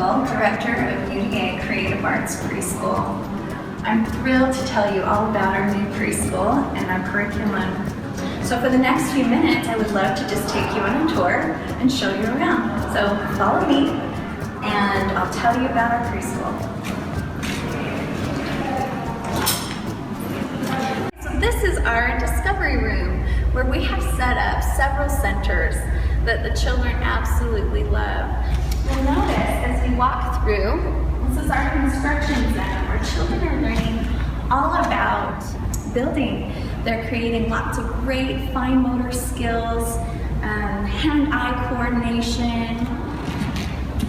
Vocal, Director of UDA Creative Arts Preschool. I'm thrilled to tell you all about our new preschool and our curriculum. So for the next few minutes, I would love to just take you on a tour and show you around. So follow me and I'll tell you about our preschool. So this is our discovery room where we have set up several centers that the children absolutely love. You'll notice as we walk through, this is our construction center where children are learning all about building. They're creating lots of great fine motor skills, hand-eye coordination.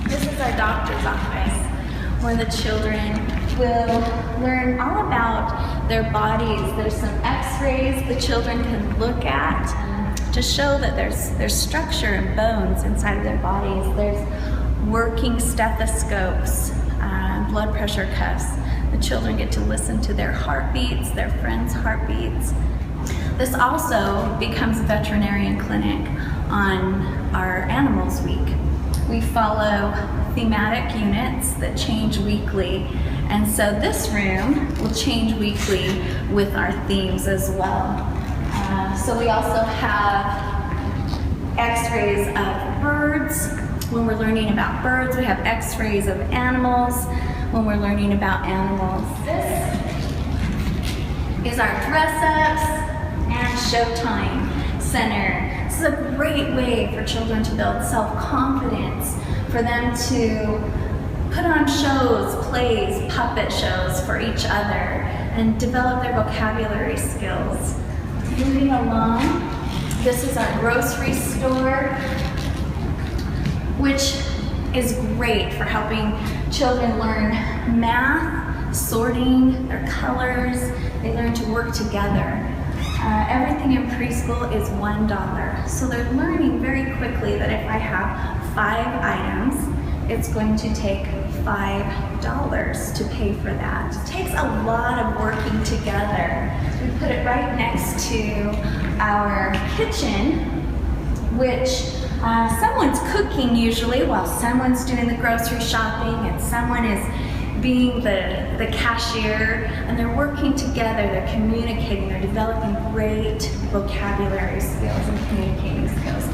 This is our doctor's office where the children will learn all about their bodies. There's some x-rays the children can look at to show that there's structure and bones inside of their bodies. There's working stethoscopes, blood pressure cuffs. The children get to listen to their heartbeats, their friends' heartbeats. This also becomes a veterinarian clinic on our Animals Week. We follow thematic units that change weekly, and so this room will change weekly with our themes as well. So we also have x-rays of birds. When we're learning about birds, we have x-rays of animals. When we're learning about animals, this is our dress-ups and Showtime Center. This is a great way for children to build self-confidence, for them to put on shows, plays, puppet shows for each other, and develop their vocabulary skills. Moving along, this is our grocery store, which is great for helping children learn math, sorting, their colors. They learn to work together. Everything in preschool is $1. So they're learning very quickly that if I have 5 items, it's going to take $5 to pay for that. It takes a lot of working together. We put it right next to our kitchen, which someone's cooking usually while someone's doing the grocery shopping and someone is being the cashier, and they're working together, they're communicating, they're developing great vocabulary skills and communicating skills.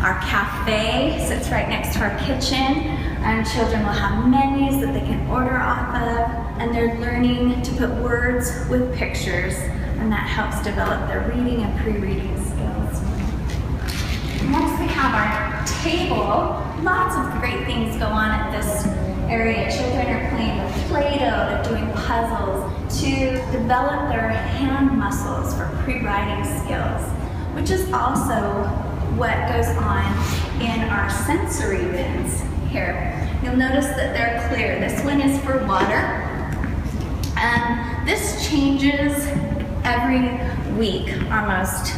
Our cafe sits right next to our kitchen, and children will have menus that they can order off of, and they're learning to put words with pictures, and that helps develop their reading and pre-reading skills. Next we have our table. Lots of great things go on at this area. Children are playing with Play-Doh, they're doing puzzles to develop their hand muscles for pre-writing skills, which is also what goes on in our sensory bins here. You'll notice that they're clear. This one is for water. This changes every week almost.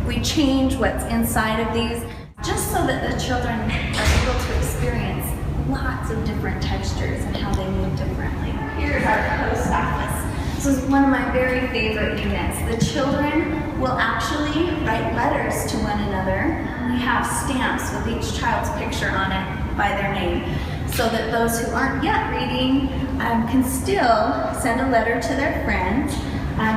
We change what's inside of these just so that the children are able to experience lots of different textures and how they move differently. Here's our post office. This is one of my very favorite units. The children will actually write letters to one another. We have stamps with each child's picture on it by their name, so that those who aren't yet reading can still send a letter to their friends.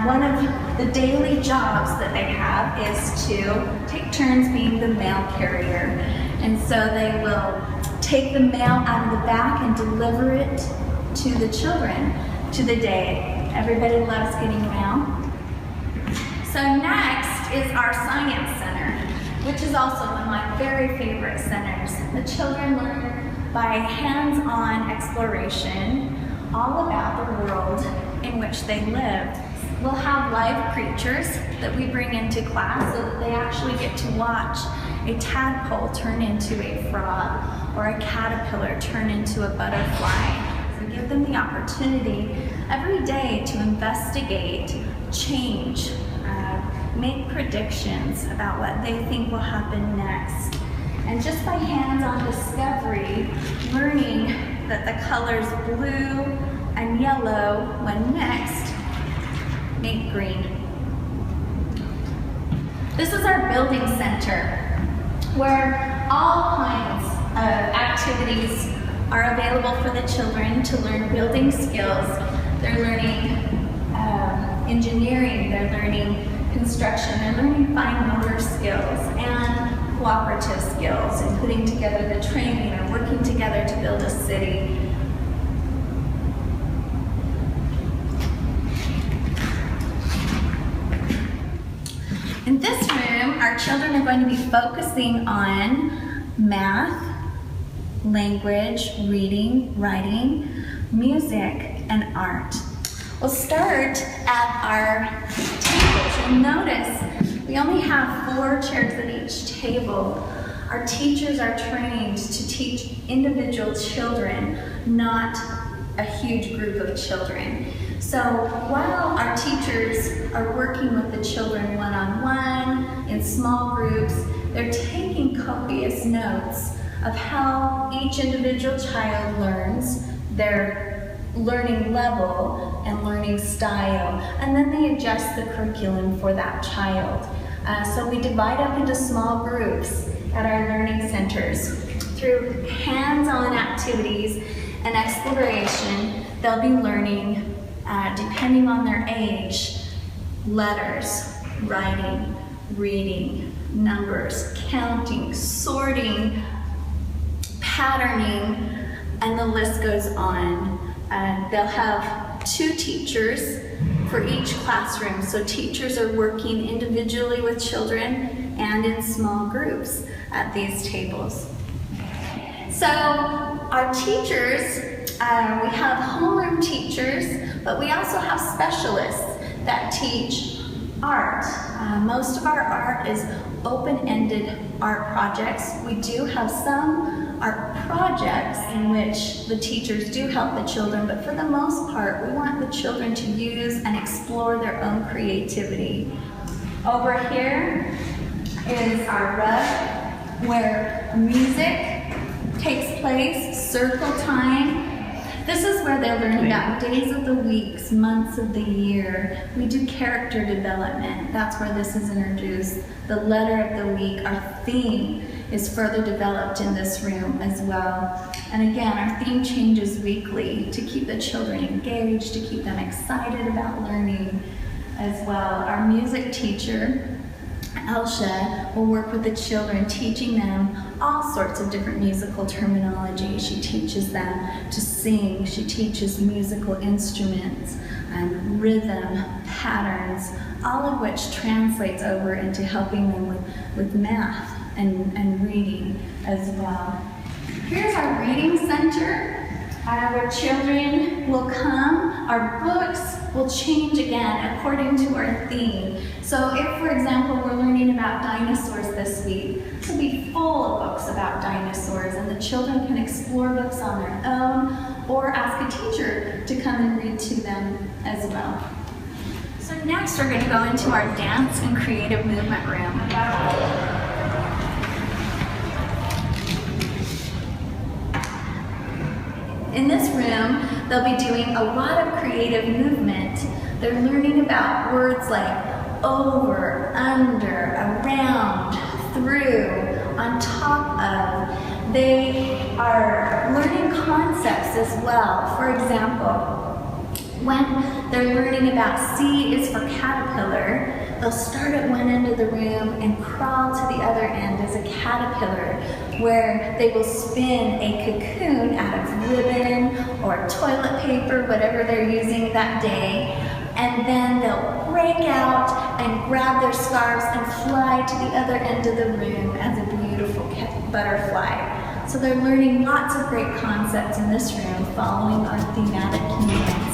One of the daily jobs that they have is to take turns being the mail carrier. And so they will take the mail out of the back and deliver it to the children to the day. Everybody loves getting mail. So next is our Science Center, which is also one of my very favorite centers. The children learn by hands-on exploration all about the world in which they live. We'll have live creatures that we bring into class so that they actually get to watch a tadpole turn into a frog or a caterpillar turn into a butterfly. So give them the opportunity every day to investigate, change, make predictions about what they think will happen next. And just by hands-on discovery, learning that the colors blue and yellow, when mixed, make green. This is our building center, where all kinds of activities are available for the children to learn building skills. They're learning engineering, they're learning construction, they're learning fine motor skills and cooperative skills and putting together the training or working together to build a city. In this room, our children are going to be focusing on math, language, reading, writing, music, and art. We'll start at our tables. You'll notice we only have 4 chairs at each table. Our teachers are trained to teach individual children, not a huge group of children. So while our teachers are working with the children one-on-one, in small groups, they're taking copious notes of how each individual child learns, their learning level and learning style, and then they adjust the curriculum for that child. So we divide up into small groups at our learning centers. Through hands-on activities and exploration, they'll be learning, depending on their age, letters, writing, reading, numbers, counting, sorting, patterning, and the list goes on. They'll have 2 teachers for each classroom, so teachers are working individually with children and in small groups at these tables. So our teachers, we have homeroom teachers, but we also have specialists that teach art. Most of our art is open-ended art projects. We do have some art projects in which the teachers do help the children, but for the most part, we want the children to use and explore their own creativity. Over here is our rug where music takes place, circle time. This is where they're learning about days of the weeks, months of the year. We do character development. That's where this is introduced. The letter of the week, our theme, is further developed in this room as well. And again, our theme changes weekly to keep the children engaged, to keep them excited about learning as well. Our music teacher, Elsa, will work with the children, teaching them all sorts of different musical terminology. She teaches them to sing, she teaches musical instruments, rhythm, patterns, all of which translates over into helping them with math and reading as well. Here's our reading center where children will come. Our books will change again according to our theme. So if, for example, we're learning about dinosaurs this week, it'll be full of books about dinosaurs, and the children can explore books on their own or ask a teacher to come and read to them as well. So next we're going to go into our dance and creative movement room. In this room, they'll be doing a lot of creative movement. They're learning about words like over, under, around, through, on top of. They are learning concepts as well. For example, when they're learning about C is for caterpillar, they'll start at one end of the room and crawl to the other end as a caterpillar, where they will spin a cocoon out of ribbon or toilet paper, whatever they're using that day, and then they'll break out and grab their scarves and fly to the other end of the room as a beautiful butterfly. So they're learning lots of great concepts in this room following our thematic movement.